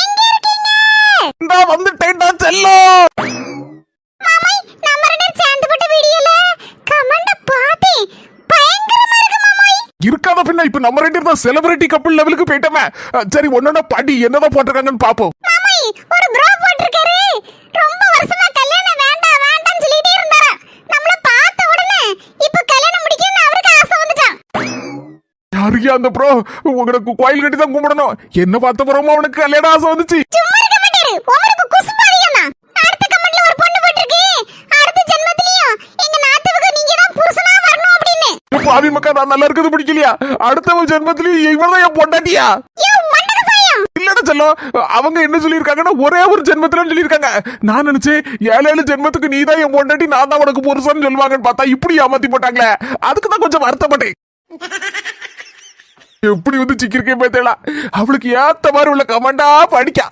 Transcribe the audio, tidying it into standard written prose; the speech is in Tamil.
எங்க இருக்கீங்க? இந்தா வந்துட்டேன்டா செல்லம். மாமாய் நம்ம ரெண்டு பேரும் சேர்ந்து போட்ட வீடியோல கமெண்ட் பார்த்தேன். பயங்கரமா இருக்கு மாமாய். இருக்காத பின்ன இப்ப நம்ம ரெண்டு பேரும் செலிபிரிட்டி கப்பிள் லெவலுக்கு போயிட்டோமே. சரி ஒன்னொன்னா படி என்னதான் போட்டிருக்காங்கன்னு பாப்போம். மாமாய் ஒரு ப்ரோ போட்டிருக்காரு. ரொம்ப வருஷமா கல்யாணம் வேண்டாம் வேண்டாம்னு சொல்லிட்டே இருந்தாரு. நம்மள பார்த்த உடனே இப்ப கல்யாணம் முடிக்கணும்னு அவருக்கு ஆசை வந்துட்டான். யாருயா அந்த ப்ரோ? உங்களுக்கு கோயில் கட்டி தான் கும்பிடணும். என்ன பார்த்த ப்ரோமோ அவனுக்கு கல்யாணம் ஆசை வந்துச்சு. சும்மா இருக்க மாட்டாரு. உங்களுக்கு குசும்பாதியம்மா. அடுத்த கமெண்ட்ல ஒரு பொண்ணு போட்டிருக்கு. அடுத்த ஜென்மத்திலயும் எங்க நாட்டுக்கு நீங்க தான் புருஷனா வரணும் அப்படின்னு. பாவி மக்கா நான் நல்லா இருக்குது பிடிக்கலையா? அடுத்த ஜென்மத்திலயும் இவன்தான் என் பொண்டாட்டியா? யோ மண்டக சாயம். இல்லடா செல்லம், அவங்க என்ன சொல்லியிருக்காங்கன்னா ஒரே ஒரு ஜென்மத்துல சொல்லியிருக்காங்க. நான் நினைச்சேன் 7 ஜென்மத்துக்கு நீதான் என் பொண்டாட்டி நான் தான் உனக்கு புருஷன்னு சொல்லுவாங்கன்னு பார்த்தா இப்படி ஏமாத்தி போட்டாங்களே. அதுக்கு தான் கொஞ்சம் வருத்தப்பட்டேன். எப்படி வந்து சிக்கிருக்கேன் பார்த்தேடா. அவளுக்கு ஏத்த மாதிரி உள்ள கமெண்டா படிக்கா.